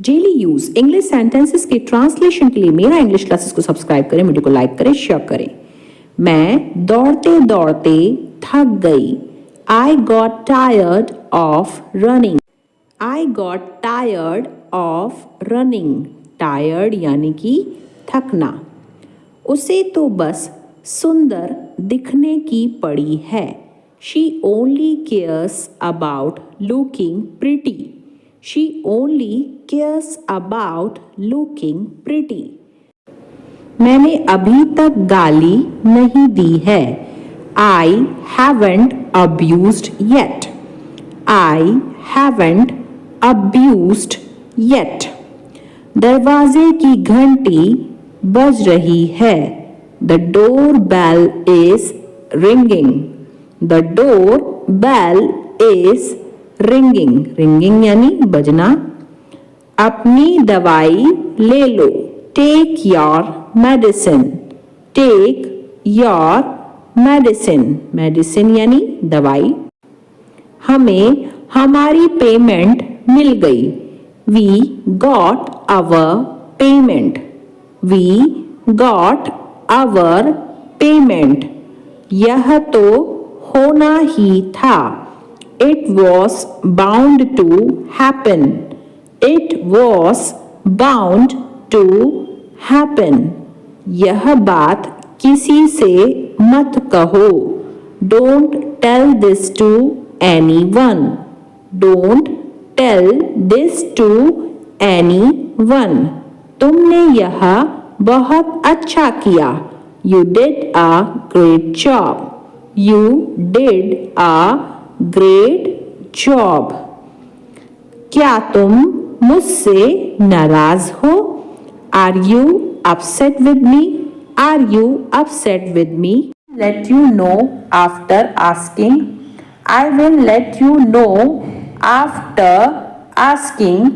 Daily use English sentences के translation के लिए मेरा इंग्लिश क्लासेस को सब्सक्राइब करें, वीडियो को लाइक करें, शेयर करें। मैं दौड़ते दौड़ते थक गई। I got tired of running. I got tired of running. Tired यानी कि थकना। उसे तो बस सुंदर दिखने की पड़ी है। She only cares about looking pretty. She only cares about looking pretty. मैंने अभी तक गाली नहीं दी है। I haven't abused yet. I haven't abused yet. दरवाजे की घंटी बज रही है। The doorbell is ringing. The doorbell is ringing. Ringing यानी बजना। अपनी दवाई ले लो। Take your medicine. Take your medicine. Medicine यानी दवाई। हमें हमारी पेमेंट मिल गई। We got our payment. We got our payment. यह तो होना ही था। It was bound to happen. It was bound to happen. यह बात किसी से मत कहो। Don't tell this to anyone. Don't tell this to anyone. तुमने यह बहुत अच्छा किया। You did a great job. You did a great job. क्या तुम मुझसे नाराज हो? Are you upset with me? Are you upset with me? Let you know after asking. I will let you know after asking.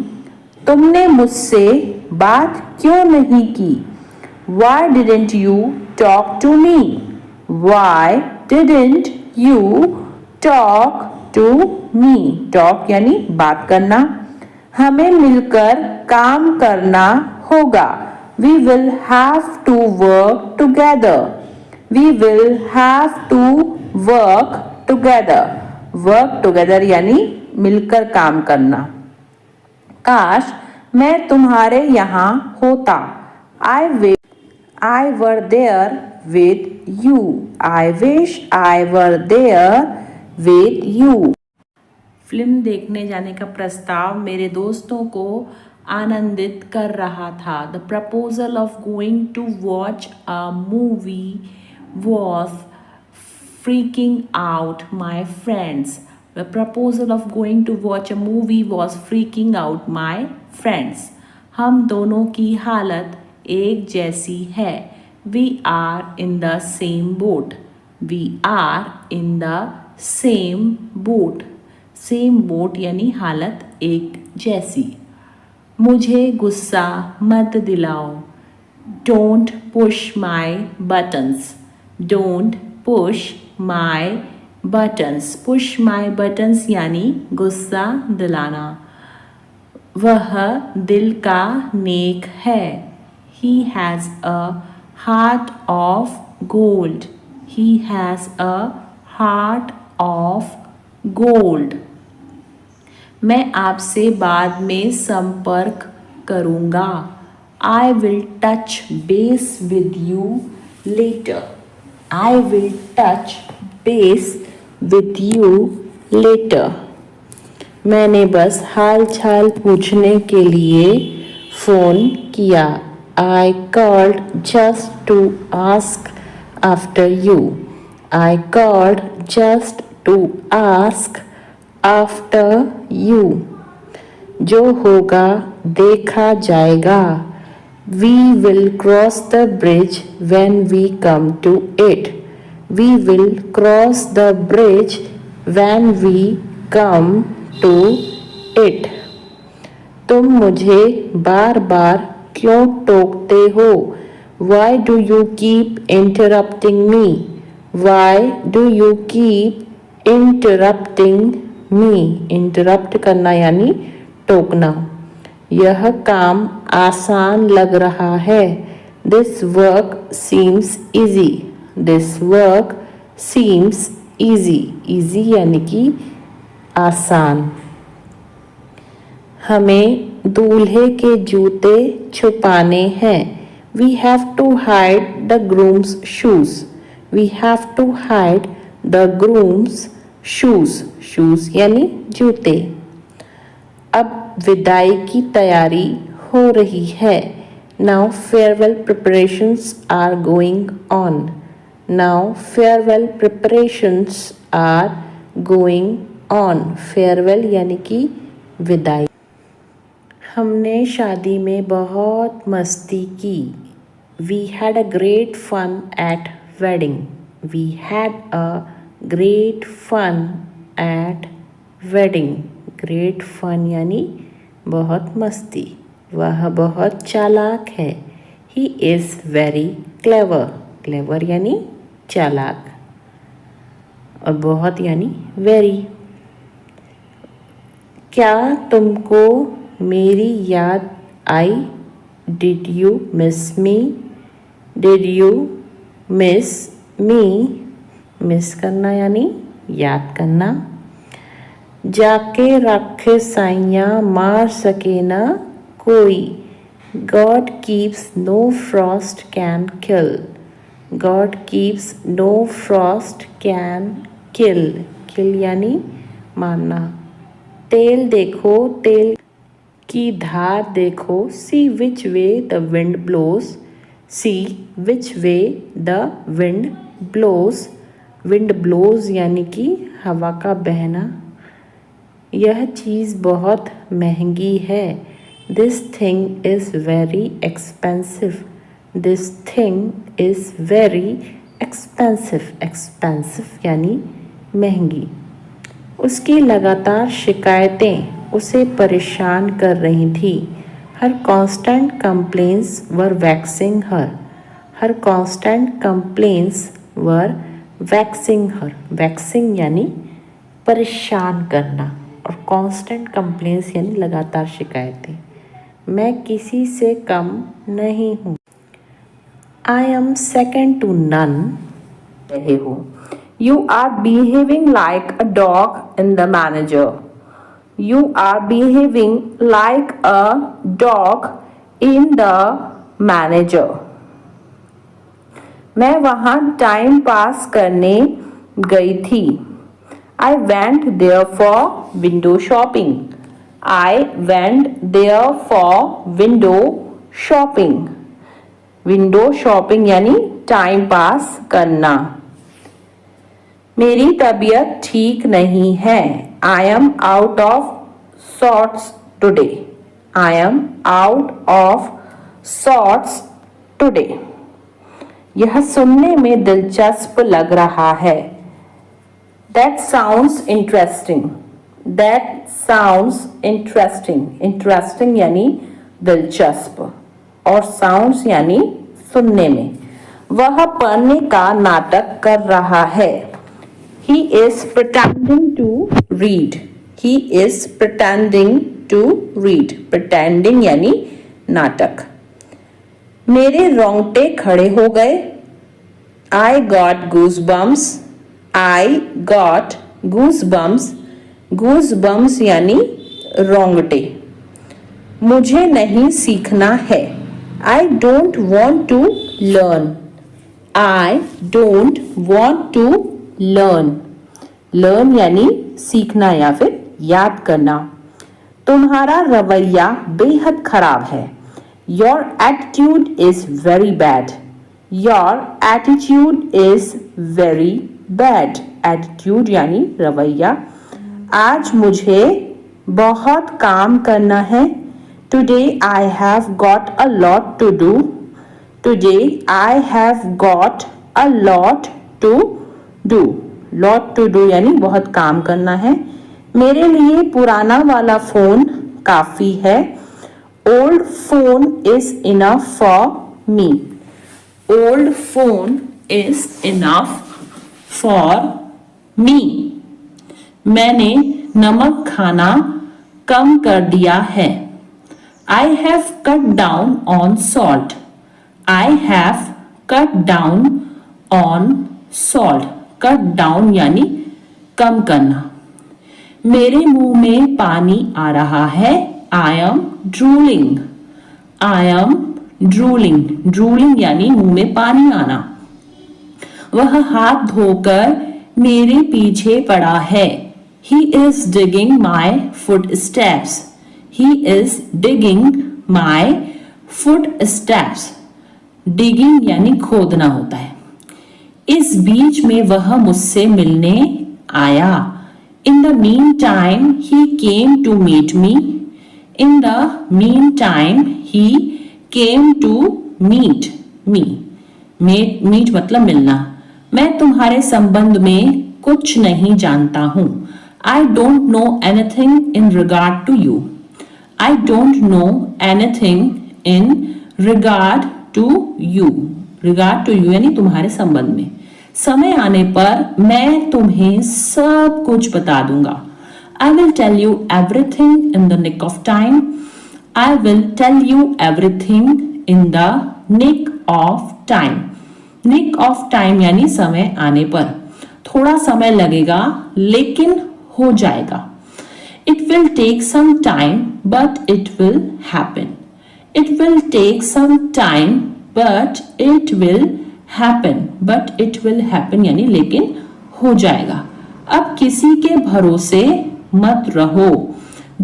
तुमने मुझसे बात क्यों नहीं की? Why didn't you talk to me? Why didn't you talk to me? Talk यानी बात करना। हमें मिलकर काम करना होगा। We will have to work together. We will have to work together. Work together यानी मिलकर काम करना। काश मैं तुम्हारे यहाँ होता। I were there with you. I wish I were there with you. Film देखने जाने का प्रस्ताव मेरे दोस्तों को आनंदित कर रहा था। The proposal of going to watch a movie was freaking out my friends. The proposal of going to watch a movie was freaking out my friends. हम दोनों की हालत एक जैसी है। We are in the same boat. We are in the same boat. Same boat यानी हालत एक जैसी। मुझे गुस्सा मत दिलाओ। Don't push my buttons. Don't push my buttons. Push my buttons यानी गुस्सा दिलाना। वह दिल का नेक है। He has a heart of gold. He has a heart of gold. मैं आपसे बाद में संपर्क करूँगा। I will touch base with you later. I will touch base with you later. मैंने बस हाल चाल पूछने के लिए फ़ोन किया। I called just to ask after you. I called just to ask after you. जो होगा देखा जाएगा। We will cross the bridge when we come to it. We will cross the bridge when we come to it. तुम मुझे बार बार क्यों टोकते हो? Why do you keep interrupting me? Why do you keep interrupting me? Interrupt करना यानी टोकना। यह काम आसान लग रहा है। This work seems easy. This work seems easy. Easy यानी कि आसान। हमें दूल्हे के जूते छुपाने हैं। We have to hide the groom's shoes. We have to hide the groom's shoes. Shoes यानी जूते। अब विदाई की तैयारी हो रही है। Now farewell preparations are going on. Now farewell preparations are going on. Farewell यानी कि विदाई। हमने शादी में बहुत मस्ती की। We had a great fun at wedding. We had a great fun at wedding. Great fun यानी बहुत मस्ती। वह बहुत चालाक है। He is very clever. Clever यानी चालाक और बहुत यानी वेरी। क्या तुमको मेरी याद आई? Did you miss me? Did you miss me? Miss करना यानी याद करना। जाके रखे साइयाँ मार सके ना कोई। God keeps no frost can kill. God keeps no frost can kill. Kill यानी मारना। तेल देखो, तेल की धार देखो। See which way the wind blows. See which way the wind blows. Wind blows यानी कि हवा का बहना। यह चीज़ बहुत महंगी है। This thing is very expensive. This thing is very expensive. Expensive यानी महंगी। उसकी लगातार शिकायतें उसे परेशान कर रही थी। हर कॉन्स्टेंट कंप्लेंट्स वर वैक्सिंग हर। हर कॉन्स्टेंट कंप्लेंट्स वर वैक्सिंग हर। वैक्सिंग यानी परेशान करना और कांस्टेंट कंप्लेंट्स यानी लगातार शिकायतें। मैं किसी से कम नहीं हूँ। I am second to none. रहे हो। You are behaving like a dog in the manager. You are behaving like a dog in the manager. मैं वहाँ टाइम पास करने गई थी। I went there for window shopping. I went there for window shopping. Window shopping यानी time pass करना। मेरी तबीयत ठीक नहीं है। I am out of sorts today. I am out of sorts today. यह सुनने में दिलचस्प लग रहा है। That sounds interesting. That sounds interesting. Interesting यानी दिलचस्प और sounds यानी सुनने में। वह पढ़ने का नाटक कर रहा है। He is pretending to read. He is pretending to read. Pretending यानी नाटक। मेरे रोंगटे खड़े हो गए। I got goosebumps. I got goosebumps. Goosebumps यानी रोंगटे। मुझे नहीं सीखना है। I don't want to learn. I don't want to learn. Learn यानी सीखना या फिर याद करना। तुम्हारा रवैया बेहद खराब है। Your attitude is very bad. Your attitude is very bad. Attitude यानी रवैया। आज मुझे बहुत काम करना है। Today I have got a lot to do. Today I have got a lot to do. Lot to do यानी बहुत काम करना है। मेरे लिए पुराना वाला फ़ोन काफ़ी है। Old phone is enough for me. Old phone is enough for me. मैंने नमक खाना कम कर दिया है। I have cut down on salt. I have cut down on salt. Cut down यानी कम करना. मेरे मुंह में पानी आ रहा है. I am drooling. I am drooling. Drooling यानी मुंह में पानी आना. वह हाथ धोकर मेरे पीछे पड़ा है. He is digging my footsteps. He is digging my footsteps. Digging यानी खोदना होता है. इस बीच में वह मुझसे मिलने आया. In the meantime, he came to meet me. In the meantime, he came to meet me. Meet मतलब मिलना. मैं तुम्हारे संबंध में कुछ नहीं जानता हूँ. I don't know anything in regard to you. I don't know anything in regard to you. Regard to you यानी तुम्हारे संबंध में. समय आने पर मैं तुम्हें सब कुछ बता दूंगा. I will tell you everything in the nick of time. I will tell you everything in the nick of time. Nick of time यानी समय आने पर. थोड़ा समय लगेगा लेकिन हो जाएगा. It will take some time, but it will happen. It will take some time, but it will happen. But it will happen यानी लेकिन हो जाएगा. अब किसी के भरोसे मत रहो.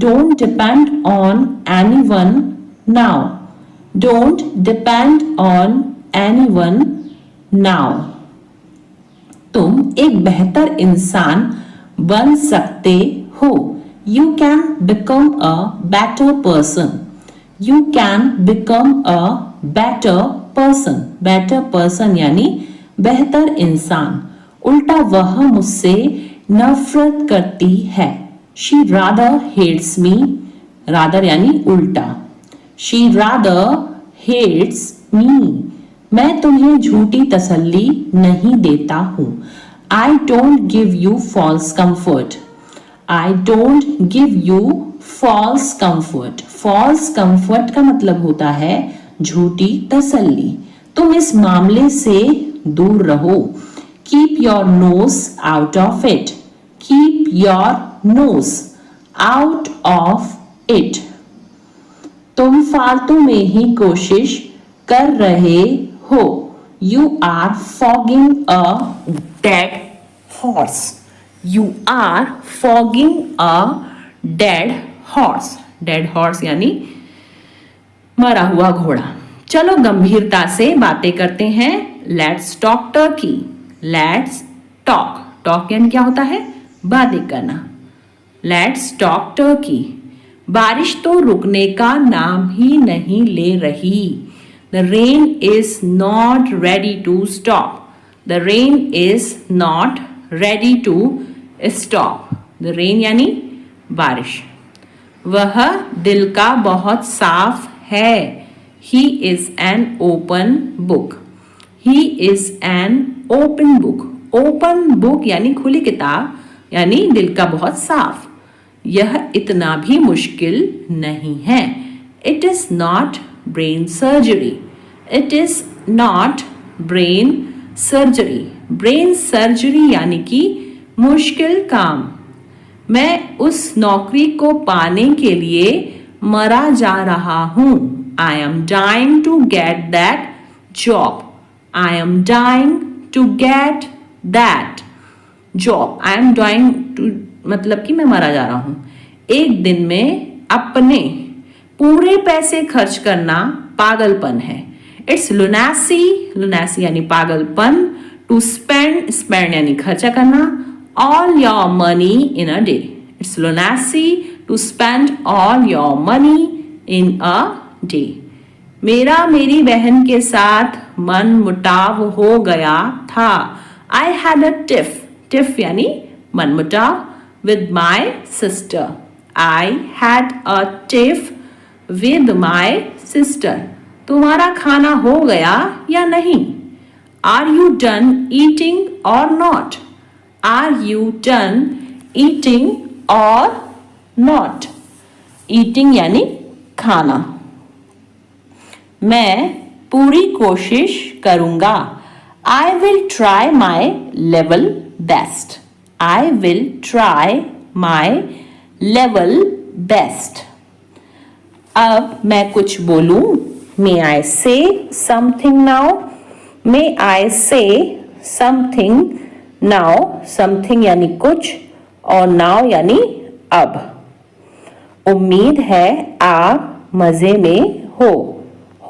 Don't depend on anyone now. Don't depend on anyone now. तुम एक बेहतर इंसान बन सकते हो. You can become a better person. You can become a better person. Better person यानी बेहतर इंसान. उल्टा वह मुझसे नफरत करती है. She rather hates me. Rather यानी उल्टा. She rather hates me. मैं तुम्हें झूठी तसल्ली नहीं देता हूँ. I don't give you false comfort. I don't give you false comfort. False comfort का मतलब होता है झूठी तसल्ली. तुम इस मामले से दूर रहो. Keep your nose out of it. Keep your nose out of it. तुम फालतू में ही कोशिश कर रहे हो. You are fogging a dead horse. You are fogging a dead horse. Dead horse यानी मरा हुआ घोड़ा. चलो गंभीरता से बातें करते हैं. Let's talk turkey. Let's talk. Talk यानी क्या होता है? बातें करना. Let's talk turkey. बारिश तो रुकने का नाम ही नहीं ले रही. The rain is not ready to stop. The rain is not ready to stop. The rain यानी बारिश. वह दिल का बहुत साफ है. He is an open book. He is an open book. Open book यानी खुली किताब यानी दिल का बहुत साफ. यह इतना भी मुश्किल नहीं है. It is not brain surgery. It is not brain surgery. Brain surgery यानी कि मुश्किल काम. मैं उस नौकरी को पाने के लिए मरा जा रहा हूँ. I am dying to get that job. I am dying to get that job. I am dying to मतलब कि मैं मरा जा रहा हूँ. एक दिन में अपने पूरे पैसे खर्च करना पागलपन है. It's lunacy. Lunacy यानी पागलपन. To spend यानी खर्चा करना. All your money in a day. It's lunacy to spend all your money in a day. मेरा मेरी बहन के साथ मन मुटाव हो गया था. I had a tiff. Tiff यानी मन मुटाव. With my sister. I had a tiff with my sister. तुम्हारा खाना हो गया या नहीं? Are you done eating or not? Are you done eating or not? Eating यानी खाना। मैं पूरी कोशिश करूंगा। I will try my level best. I will try my level best. अब मैं कुछ बोलूं। May I say something now? May I say something now? Something यानी कुछ और now यानी अब। उम्मीद है आप मजे में हो।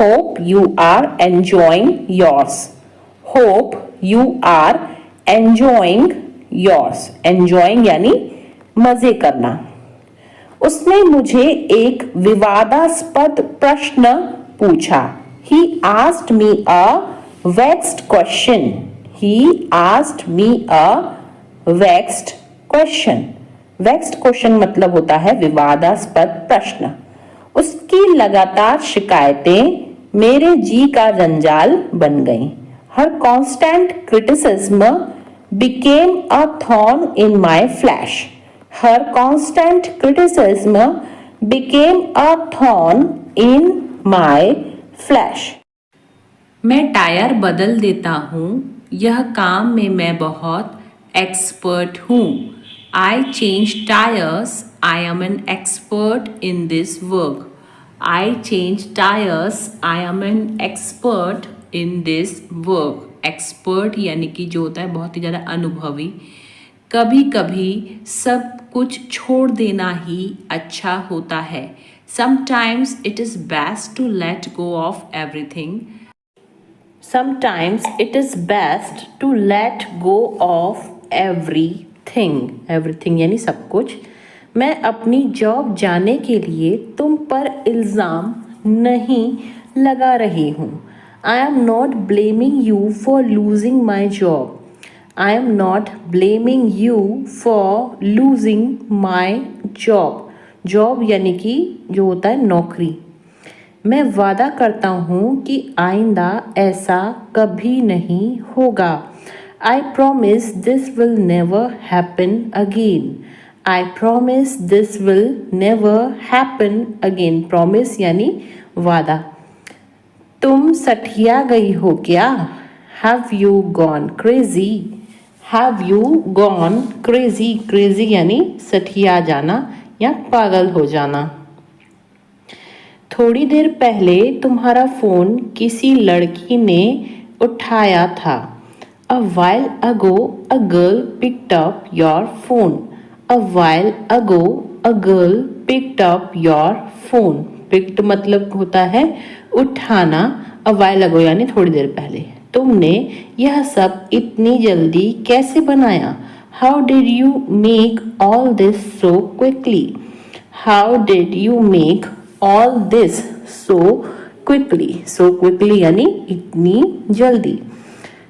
Hope you are enjoying yours. Hope you are enjoying yours. Enjoying यानी मजे करना। उसने मुझे एक विवादास्पद प्रश्न पूछा। He asked me a vexed question. He asked me a vexed question. Vexed question मतलब होता है विवादास्पद प्रश्न। उसकी लगातार शिकायतें मेरे जी का जंजाल बन गईं। Her constant criticism became a thorn in my flesh. Her constant criticism became a thorn in my flesh. मैं टायर बदल देता हूँ। यह काम में मैं बहुत एक्सपर्ट हूँ। I change tires. I am an expert in this work. I change tires. I am an expert in this work. Expert यानी कि जो होता है बहुत ही ज़्यादा अनुभवी। कभी कभी सब कुछ छोड़ देना ही अच्छा होता है। Sometimes it is best to let go of everything. Sometimes it is best to let go of everything. Everything यानी सब कुछ। मैं अपनी जॉब जाने के लिए तुम पर इल्ज़ाम नहीं लगा रही हूँ। I am not blaming you for losing my job. I am not blaming you for losing my job. Job यानी कि जो होता है नौकरी। मैं वादा करता हूँ कि आइंदा ऐसा कभी नहीं होगा। I promise this will never happen again. I promise this will never happen again. Promise यानी वादा। तुम सठिया गई हो क्या? Have you gone crazy? Have you gone crazy? Crazy यानी सठिया जाना या पागल हो जाना। थोड़ी देर पहले तुम्हारा फोन किसी लड़की ने उठाया था। A while ago a girl picked up your phone. A while ago a girl picked up your phone. Picked मतलब होता है उठाना। A while ago यानी थोड़ी देर पहले। तुमने यह सब इतनी जल्दी कैसे बनाया? How did you make all this so quickly? How did you make all this so quickly? So quickly यानी इतनी जल्दी।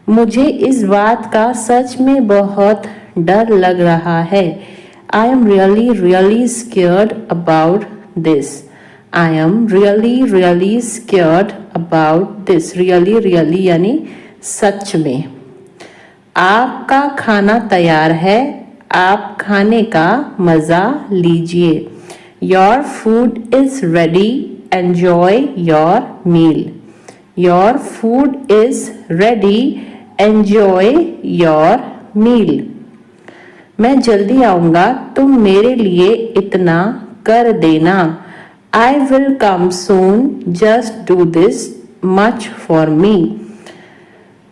मुझे इस बात का सच में बहुत डर लग रहा है। I am really scared about this. I am really scared about this. Really यानी सच में। आपका खाना तैयार है। आप खाने का मज़ा लीजिए। Your food is ready. Enjoy your meal. Your food is ready. Enjoy your meal. मैं जल्दी आऊँगा। तुम मेरे लिए इतना कर देना। I will come soon. Just do this much for me.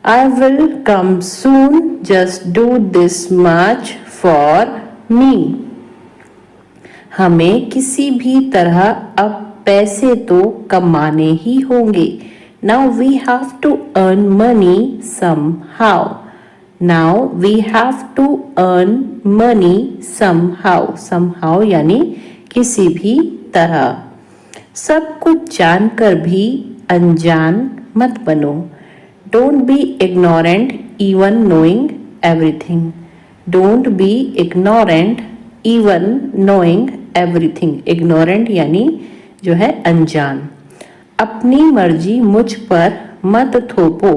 I will come soon. Just do this much for me. हमें किसी भी तरह अब पैसे तो कमाने ही होंगे। Now we have to earn money somehow. Now we have to earn money somehow. Somehow यानी किसी भी तरह। सब कुछ जानकर भी अनजान मत बनो। Don't be ignorant even knowing everything. Don't be ignorant even knowing everything. Ignorant यानी जो है अनजान। अपनी मर्जी मुझ पर मत थोपो।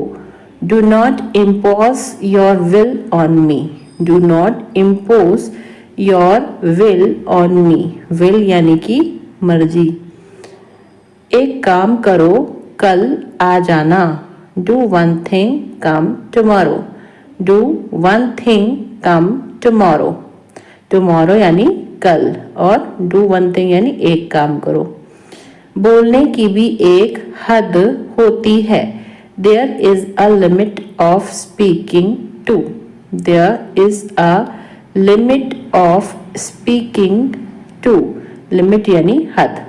Do not impose your will on me. Do not impose your will on me. Will यानी कि मर्जी। एक काम करो, कल आ जाना। Do one thing, come tomorrow. Do one thing, come tomorrow. Tomorrow यानी कल और डू वन थिंग यानी एक काम करो। बोलने की भी एक हद होती है। There is a limit of speaking to. There is a limit of speaking to. Limit यानी हद।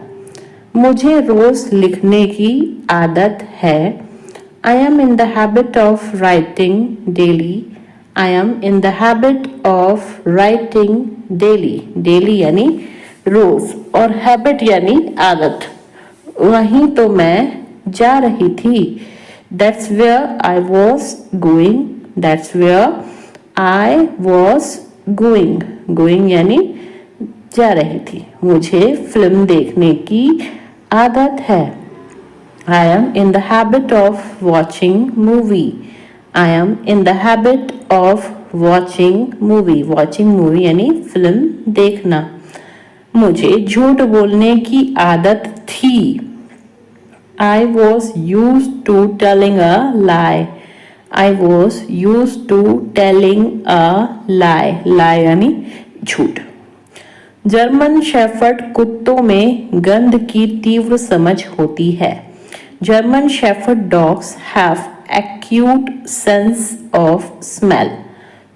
मुझे रोज लिखने की आदत है। I am in the habit of writing daily. I am in the habit of writing daily. Daily यानी रोज और हैबिट यानी आदत। वहीं तो मैं जा रही थी। That's where I was going. That's where I was going. Going यानी जा रही थी। मुझे फिल्म देखने की आदत है। I am in the habit of watching movie. I am in the habit of watching movie. Watching movie यानी फिल्म देखना। मुझे झूठ बोलने की आदत थी। I was use to telling a lie. I was use to telling a lie. Lie यानी झूठ। जर्मन शेफर्ड कुत्तों में गंध की तीव्र समझ होती है। German shepherd dogs have acute sense of smell.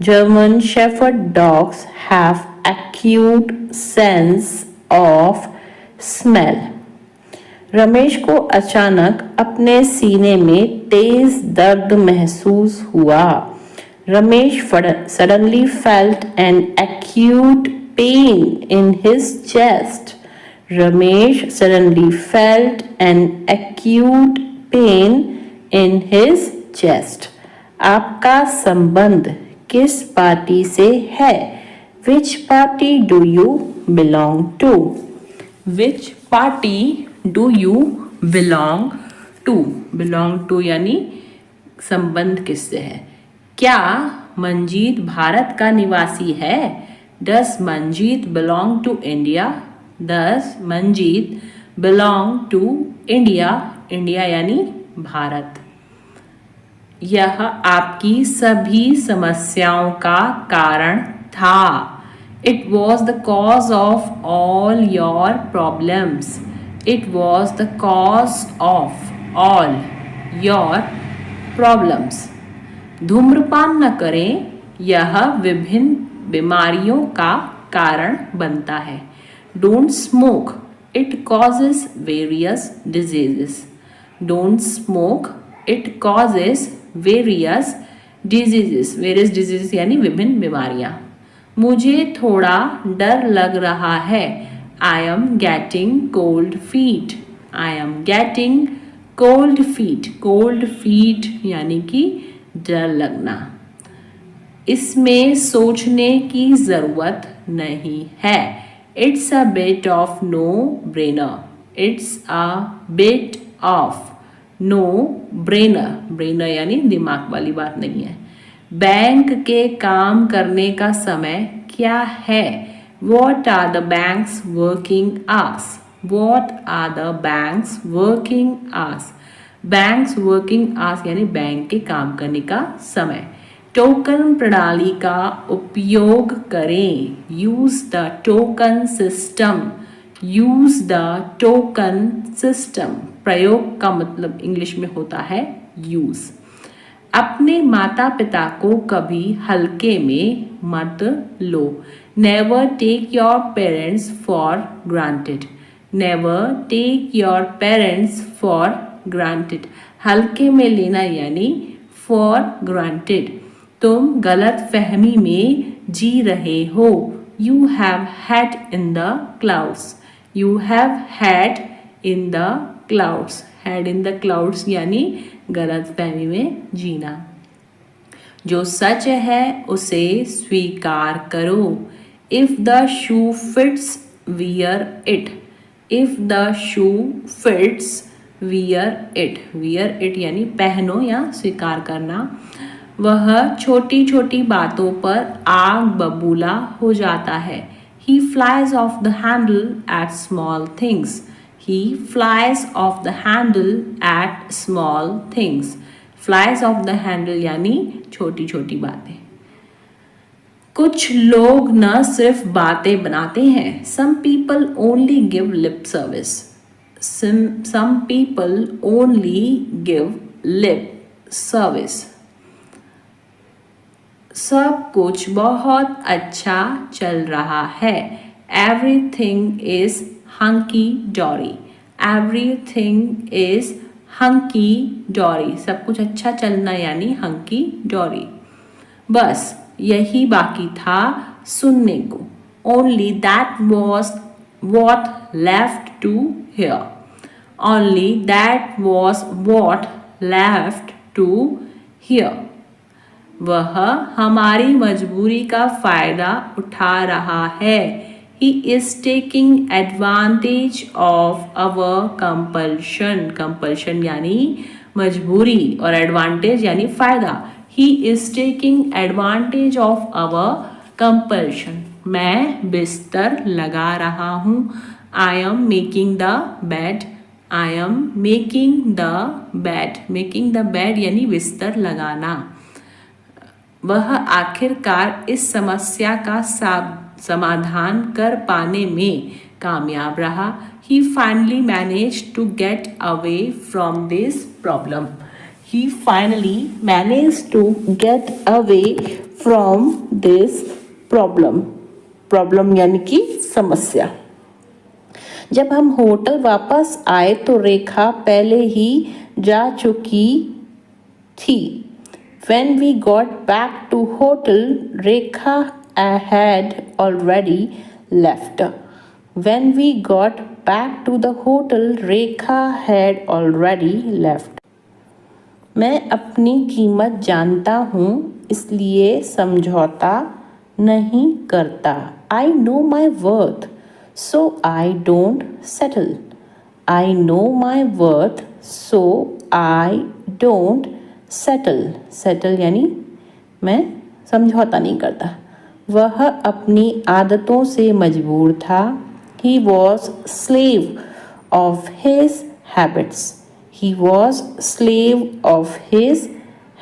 German shepherd dogs have acute sense of smell. Ramesh को अचानक अपने सीने में तेज दर्द महसूस हुआ। Ramesh suddenly felt an acute pain in his chest. Ramesh suddenly felt an acute pain in his chest. आपका संबंध किस पार्टी से है? Which party do you belong to? Which party do you belong to? Belong to यानी संबंध किससे है? क्या मंजीत भारत का निवासी है? Does Manjeet belong to India? Does Manjeet belong to India? India यानी भारत। यह आपकी सभी समस्याओं का कारण था। It was the cause of all your problems. It was the cause of all your problems. धूम्रपान न करें, यह विभिन्न बीमारियों का कारण बनता है। Don't smoke. It causes various diseases. Don't smoke. It causes various diseases. Various diseases यानी विभिन्न बीमारियां। मुझे थोड़ा डर लग रहा है। I am getting cold feet. I am getting cold feet. Cold feet यानी कि डर लगना। इसमें सोचने की जरूरत नहीं है। It's a bit of no brainer. It's a bit of no brainer. Brainer यानी दिमाग वाली बात नहीं है। बैंक के काम करने का समय क्या है? What are the bank's working hours? What are the bank's working hours? Bank's working hours यानी बैंक के काम करने का समय। टोकन प्रणाली का उपयोग करें। Use the token system. Use the token system. प्रयोग का मतलब इंग्लिश में होता है यूज। अपने माता पिता को कभी हल्के में मत लो। Never take your parents for granted. Never take your parents for granted. हल्के में लेना यानी फॉर ग्रांटेड। तुम गलत फहमी में जी रहे हो। You have had in the clouds. You have had in the clouds. Had in the clouds यानी गलत फहमी में जीना। जो सच है उसे स्वीकार करो। If the shoe fits wear it. If the shoe fits wear it. Wear it यानी पहनो या स्वीकार करना। वह छोटी छोटी बातों पर आग बबूला हो जाता है। He flies off the handle at small things. He flies off the handle at small things. Flies off the handle यानी छोटी छोटी बातें. कुछ लोग न सिर्फ बातें बनाते हैं. Some people only give lip service. Some people only give lip service. सब कुछ बहुत अच्छा चल रहा है. Everything is hunky dory. Everything is hunky dory. सब कुछ अच्छा चलना यानी hunky dory. बस यही बाकी था सुनने को. Only that was what left to hear. Only that was what left to hear. वह हमारी मजबूरी का फायदा उठा रहा है. He is taking advantage of our compulsion. Compulsion यानी मजबूरी और advantage यानी फायदा. He is taking advantage of our compulsion. मैं बिस्तर लगा रहा हूँ. I am making the bed. I am making the bed. Making the bed यानी बिस्तर लगाना. वह आखिरकार इस समस्या का समाधान कर पाने में कामयाब रहा. He finally managed to get away from this problem. He finally managed to get away from this problem. Problem यानी कि समस्या. जब हम होटल वापस आए तो रेखा पहले ही जा चुकी थी. When we got back to hotel, Rekha had already left. When we got back to the hotel, Rekha had already left. मैं अपनी कीमत जानता हूँ इसलिए समझौता नहीं करता. I know my worth, so I don't settle. I know my worth, so I don't settle. Settle यानी मैं समझौता नहीं करता. वह अपनी आदतों से मजबूर था. He was slave of his habits. He was slave of his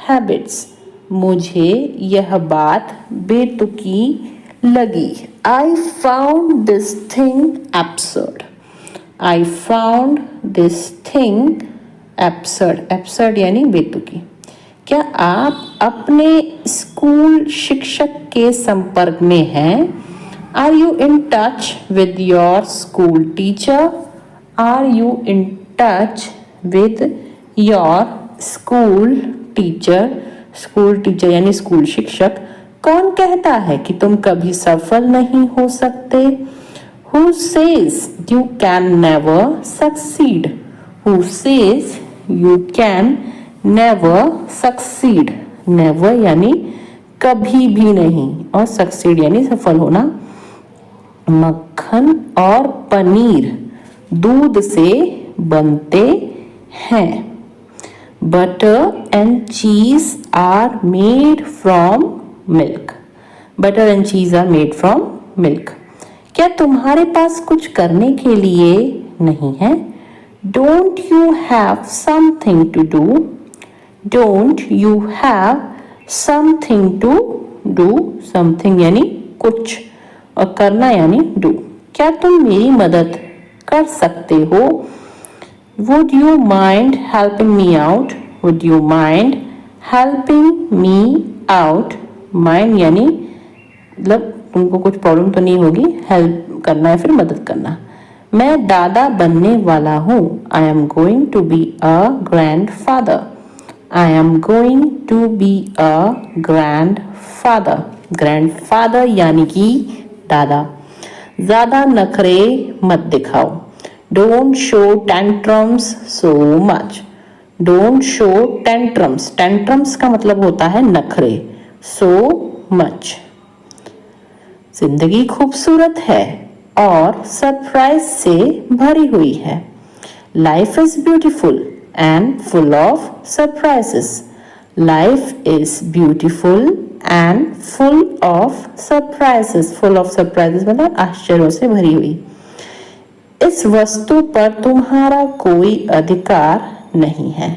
habits. मुझे यह बात बेतुकी लगी. I found this thing absurd. I found this thing absurd. Absurd यानी बेतुकी. क्या आप अपने स्कूल शिक्षक के संपर्क में हैं? Are you in touch with your school teacher? Are you in touch with your school teacher? School teacher यानी स्कूल शिक्षक. कौन कहता है कि तुम कभी सफल नहीं हो सकते? Who says you can never succeed? Who says you can never succeed? Never यानी कभी भी नहीं और succeed यानी सफल होना. मक्खन और पनीर दूध से बनते हैं. Butter and cheese are made from milk. Butter and cheese are made from milk. क्या तुम्हारे पास कुछ करने के लिए नहीं है? Don't you have something to do? Don't you have something to do? Something यानी कुछ और करना यानी do. क्या तुम मेरी मदद कर सकते हो? Would you mind helping me out? Would you mind helping me out? Mind यानी मतलब तुमको कुछ प्रॉब्लम तो नहीं होगी. हेल्प करना है फिर मदद करना. मैं दादा बनने वाला हूँ. I am going to be a grandfather. I am going to be a grandfather. Grandfather यानी कि दादा. ज़्यादा नखरे मत दिखाओ. Don't show tantrums so much. Don't show tantrums. Tantrums का मतलब होता है नखरे. So much. जिंदगी खूबसूरत है और सरप्राइज से भरी हुई है. Life is beautiful and full of surprises. Life is beautiful and full of surprises. Full of surprises मतलब आश्चर्यों से भरी हुई. इस वस्तु पर तुम्हारा कोई अधिकार नहीं है।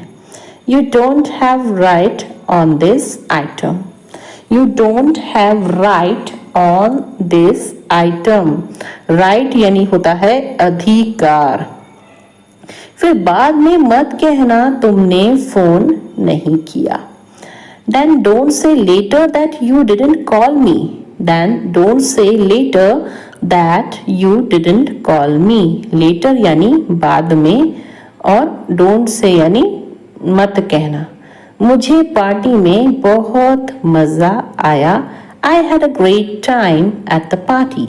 You don't have right on this item. You don't have right on this item. Right यानी होता है अधिकार। फिर बाद में मत कहना तुमने फोन नहीं किया। Then don't say later that you didn't call me. Then don't say later that you didn't call me. Later यानी बाद में और don't say यानी मत कहना। मुझे पार्टी में बहुत मजा आया। I had a great time at the party.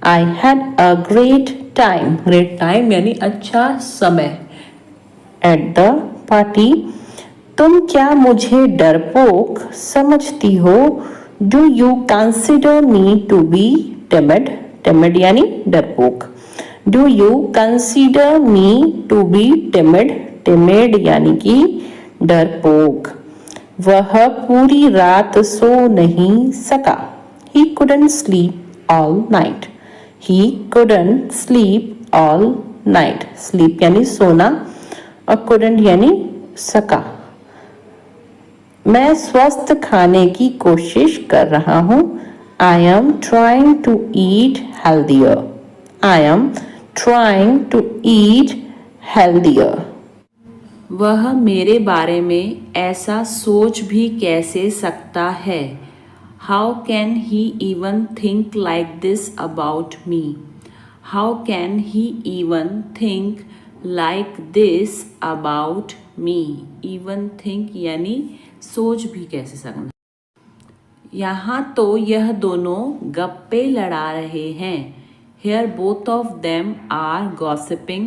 I had a great time. Great time यानी अच्छा समय। At the party. तुम क्या मुझे डरपोक समझती हो? Do you consider me to be timid? Timid यानी डरपोक। Do you consider me to be timid? Timid यानी कि डरपोक। वह पूरी रात सो नहीं सका। He couldn't sleep all night. He couldn't sleep all night. Sleep यानी सोना और couldn't यानी सका। मैं स्वस्थ खाने की कोशिश कर रहा हूँ। I am trying to eat healthier. I am trying to eat healthier. वह मेरे बारे में ऐसा सोच भी कैसे सकता है? How can he even think like this about me? How can he even think like this about me? Even think यानी सोच भी कैसे सकना। यहाँ तो यह दोनों गप्पे लड़ा रहे हैं। Here both of them are gossiping.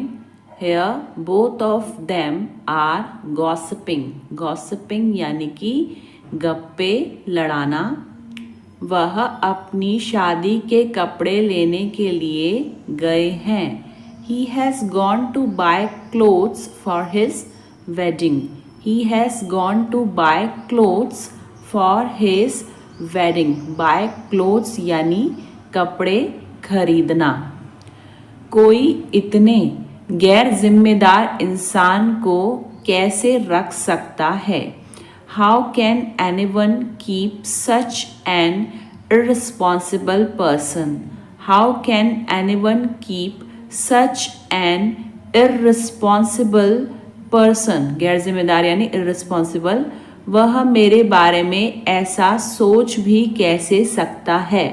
Here both of them are gossiping. Gossiping यानी कि गप्पे लड़ाना। वह अपनी शादी के कपड़े लेने के लिए गए हैं। He has gone to buy clothes for his wedding. He has gone to buy clothes for his wedding. Buy clothes यानी कपड़े खरीदना। कोई इतने गैर जिम्मेदार इंसान को कैसे रख सकता है? How can anyone keep such an irresponsible person? How can anyone keep such an irresponsible person? गैर जिम्मेदार यानी irresponsible। वह मेरे बारे में ऐसा सोच भी कैसे सकता है?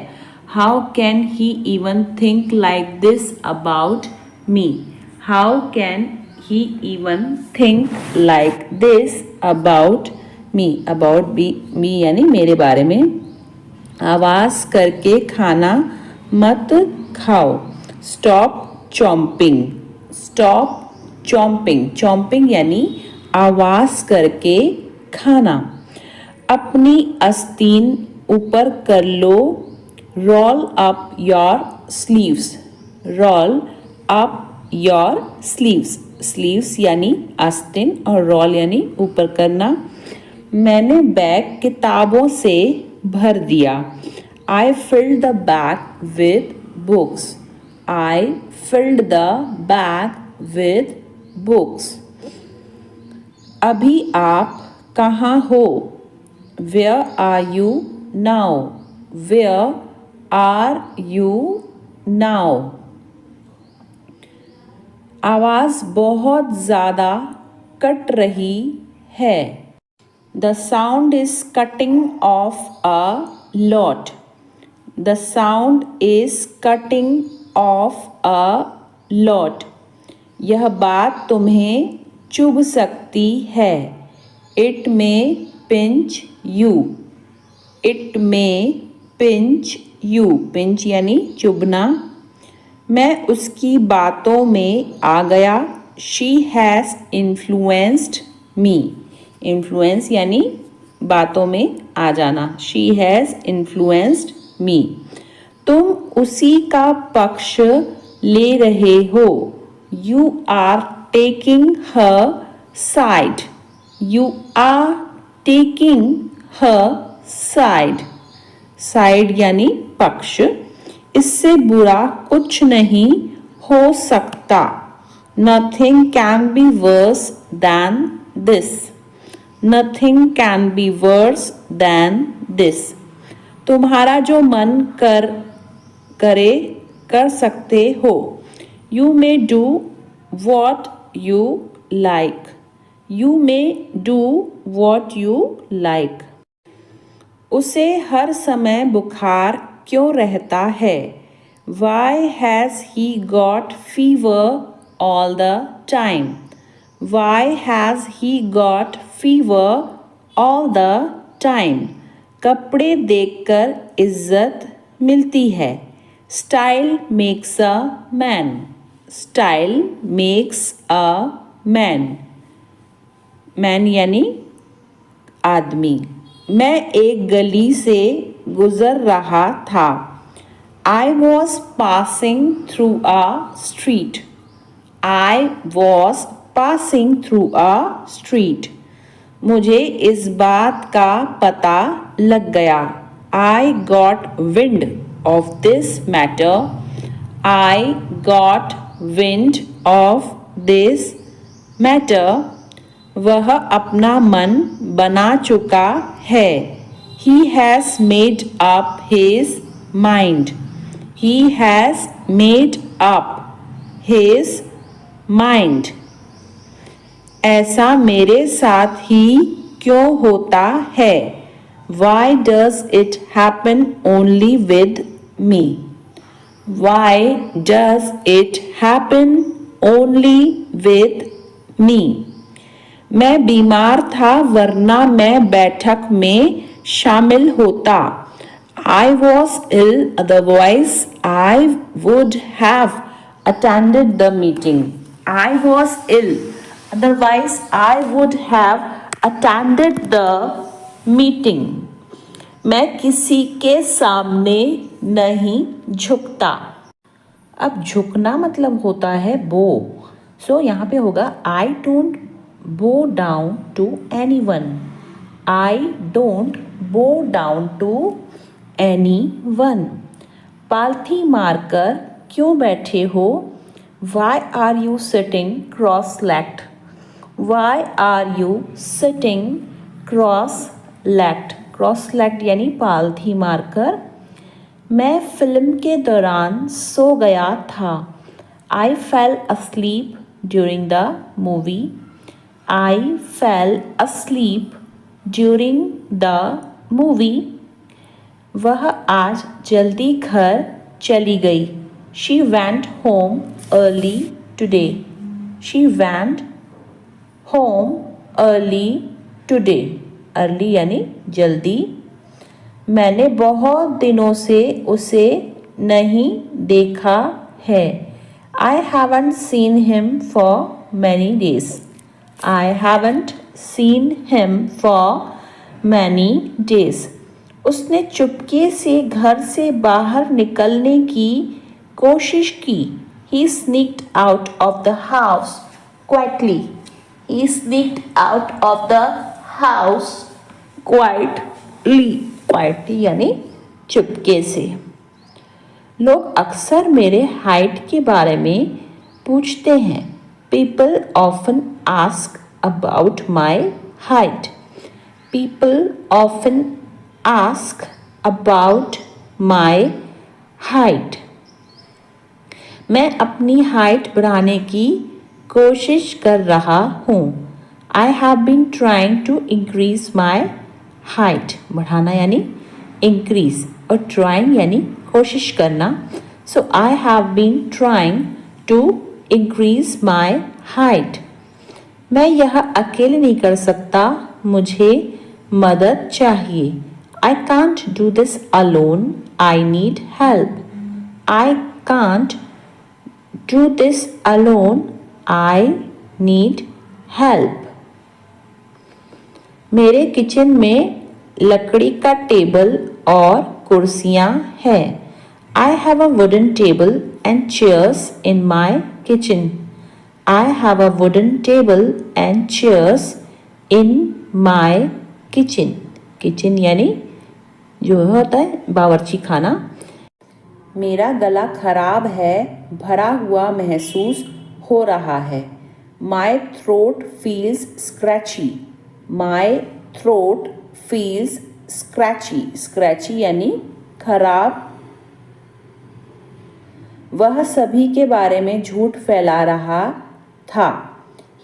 How can he even think like this about me? How can he even think like this about me? About me यानी मेरे बारे में। आवाज करके खाना मत खाओ। Stop chomping. Stop chomping. Chomping यानी आवाज करके खाना। अपनी आस्तीन ऊपर कर लो। Roll up your sleeves. Roll up your sleeves. Sleeves यानी आस्तीन और roll यानी ऊपर करना। मैंने बैग किताबों से भर दिया। I filled the bag with books. I filled the bag with books. अभी आप कहाँ हो? Where are you now? Where are you now? आवाज बहुत ज़्यादा कट रही है। The sound is cutting off a lot. The sound is cutting off a lot. यह बात तुम्हें चुभ सकती है। It may pinch you. It may pinch you. Pinch यानी चुभना। मैं उसकी बातों में आ गया। She has influenced me. Influence यानी बातों में आ जाना। She has influenced me. तुम उसी का पक्ष ले रहे हो। You are taking her side. You are taking her side. Side यानी पक्ष। इससे बुरा कुछ नहीं हो सकता. Nothing can be worse than this. Nothing can be worse than this. तुम्हारा जो मन करे कर सकते हो. You may do what you like. You may do what you like. उसे हर समय बुखार क्यों रहता है? Why has he got fever all the time? Why has he got fever all the time? कपड़े देखकर इज्जत मिलती है. Style makes a man. Style makes a man. Man यानी आदमी. मैं एक गली से गुजर रहा था. I was passing through a street. I was passing through a street. मुझे इस बात का पता लग गया. I got wind of this matter. I got wind of this matter. वह अपना मन बना चुका है. He has made up his mind. He has made up his mind. ऐसा मेरे साथ ही क्यों होता है? Why does it happen only with me? Why does it happen only with me? मैं बीमार था वरना मैं बैठक में शामिल होता. I was ill, otherwise I would have attended the meeting. I was ill, otherwise I would have attended the meeting. मैं किसी के सामने नहीं झुकता. अब झुकना मतलब होता है बो. सो यहाँ पे होगा I don't bow down to anyone. I don't bow down to anyone. पालथी मारकर क्यों बैठे हो? Why are you sitting cross-legged? Why are you sitting cross-legged? Cross-legged यानी पालथी मारकर. मैं फिल्म के दौरान सो गया था. I fell asleep during the movie. I fell asleep during the movie. वह आज जल्दी घर चली गई. She went home early today. She went home early today. Early यानी जल्दी. मैंने बहुत दिनों से उसे नहीं देखा है. I haven't seen him for many days. I haven't seen him for many days. उसने चुपके से घर से बाहर निकलने की कोशिश की. He sneaked out of the house quietly. He sneaked out of the house quietly. Quietly यानी चुपके से. लोग अक्सर मेरे हाइट के बारे में पूछते हैं. People often ask about my height. People often ask about my height. मैं अपनी हाइट बढ़ाने की कोशिश कर रहा हूँ. I have been trying to increase my height. बढ़ाना यानी increase और trying यानी कोशिश करना. So I have been trying to increase my height. मैं यह अकेले नहीं कर सकता. मुझे मदद चाहिए. I can't do this alone. I need help. I can't do this alone. I need help. मेरे किचन में लकड़ी का टेबल और कुर्सियाँ हैं. I have a wooden table and chairs in my kitchen. I have a wooden table and chairs in my kitchen. Kitchen यानी जो होता है बावर्ची खाना. मेरा गला खराब है, भरा हुआ महसूस हो रहा है. My throat feels scratchy. My throat feels scratchy. Scratchy यानी खराब. वह सभी के बारे में झूठ फैला रहा था.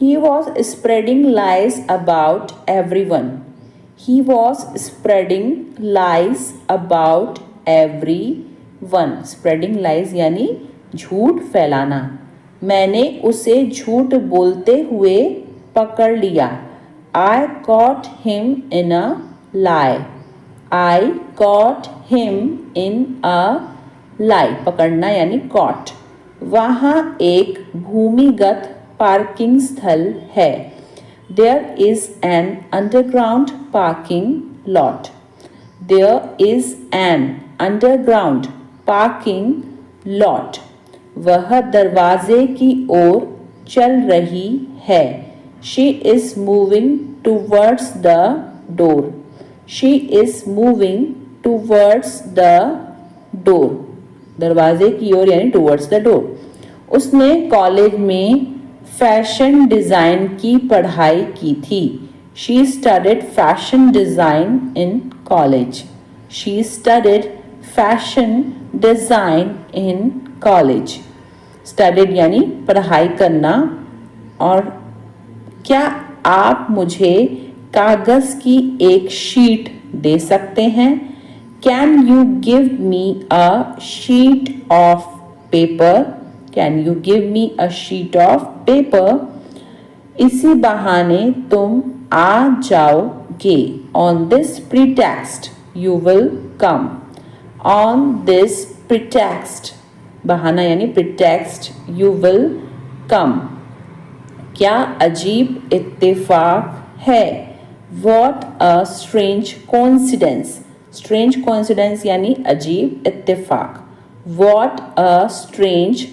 He was spreading lies about everyone. He was spreading lies about everyone. Spreading lies यानी झूठ फैलाना. मैंने उसे झूठ बोलते हुए पकड़ लिया. I caught him in a lie. I caught him in a lie. पकड़ना यानी caught. वहाँ एक भूमिगत पार्किंग स्थल है. There is an underground parking lot. There is an underground parking lot. वह दरवाजे की ओर चल रही है. She is moving towards the door. She is moving towards the door. दरवाजे की ओर यानी towards the door. उसने कॉलेज में फैशन डिज़ाइन की पढ़ाई की थी. She studied fashion design in college. She studied fashion design in college. Studied यानी पढ़ाई करना. और क्या आप मुझे कागज़ की एक शीट दे सकते हैं? Can you give me a sheet of paper? Can you give me a sheet of paper? इसी बहाने तुम आ जाओगे. On this pretext you will come. On this pretext बहाना यानी pretext you will come. क्या अजीब इत्तेफाक है. What a strange coincidence. Strange coincidence यानी अजीब इत्तेफाक. What a strange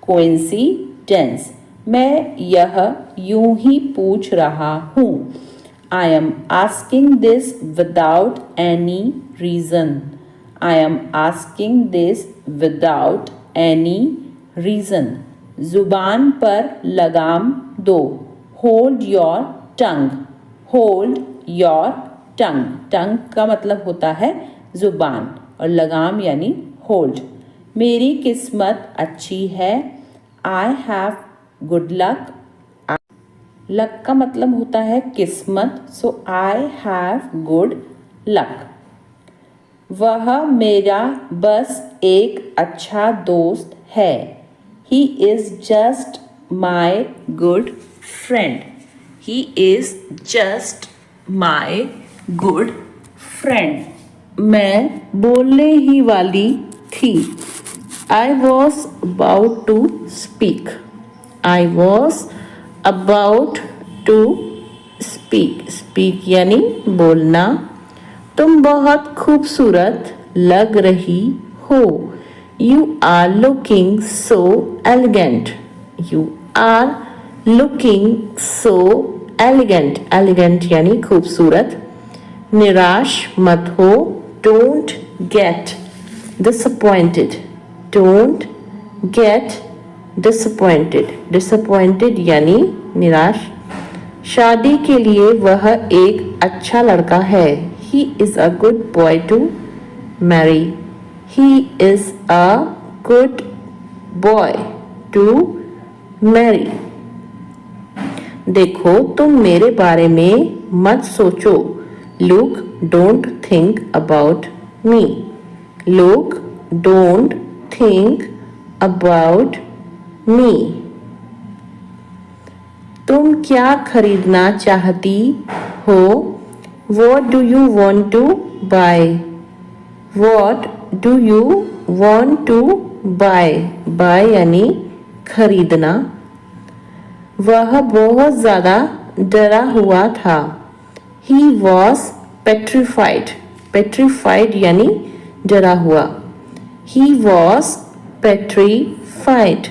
coincidence. मैं यह यूं ही पूछ रहा हूँ. I am asking this without any reason. I am asking this without any reason. जुबान पर लगाम दो. Hold your tongue. Hold your tongue. Tongue का मतलब होता है जुबान और लगाम यानी hold. मेरी किस्मत अच्छी है. I have good luck. Luck का मतलब होता है किस्मत. सो I have good luck. वह मेरा बस एक अच्छा दोस्त है. He is just my good friend. He is just my good friend. मैं बोलने ही वाली थी. I was about to speak. I was about to speak. Speak यानी बोलना. तुम बहुत खूबसूरत लग रही हो. You are looking so elegant. You are looking so elegant. Elegant यानी खूबसूरत. निराश मत हो. Don't get disappointed. Don't get disappointed. Disappointed यानी निराश. शादी के लिए वह एक अच्छा लड़का है. He is a good boy to marry. He is a good boy to marry. देखो तुम मेरे बारे में मत सोचो. Look, don't think about me. Look, don't think about me. तुम क्या खरीदना चाहती हो? What do you want to buy? What do you want to buy? Buy यानी खरीदना. वह बहुत ज़्यादा डरा हुआ था. He was petrified. Petrified यानी डरा हुआ. He was petrified.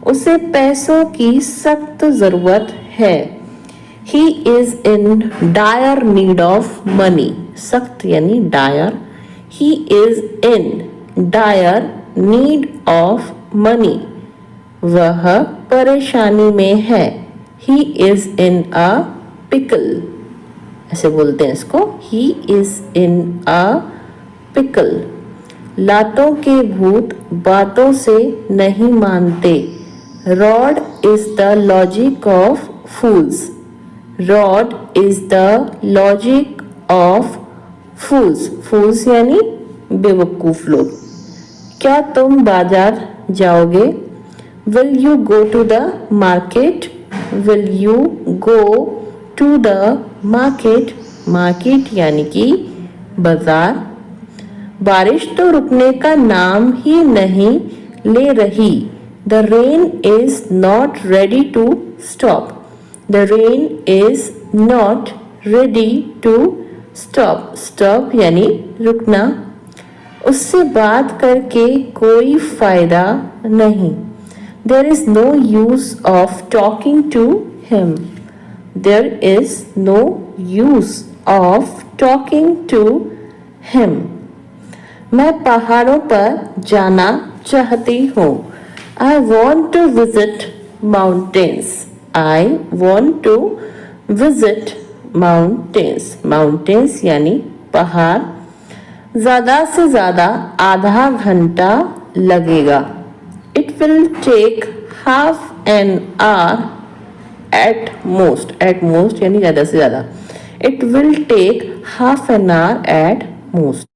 उसे पैसों की सख्त ज़रूरत है. He is in dire need of money. सख्त यानी dire. He is in dire need of money, वह परेशानी में है। He is in a pickle, ऐसे बोलते हैं इसको, he is in a pickle. लातों के भूत बातों से नहीं मानते। Rod is the logic of fools, rod is the logic of fools, fools यानी बेवकूफ लोग। क्या तुम बाजार जाओगे? Will you go to the market, will you go to the market, market यानी कि बाजार। बारिश तो रुकने का नाम ही नहीं ले रही। The rain is not ready to stop, the rain is not ready to stop, stop यानी रुकना। उससे बात करके कोई फायदा नहीं। There is no use of talking to him, there is no use of talking to him. मैं पहाड़ों पर जाना चाहती हूँ। I want to visit mountains, I want to visit mountains, mountains यानी पहाड़। ज्यादा से ज्यादा आधा घंटा लगेगा। It will take half an hour at most यानी ज्यादा से ज्यादा। It will take half an hour at most.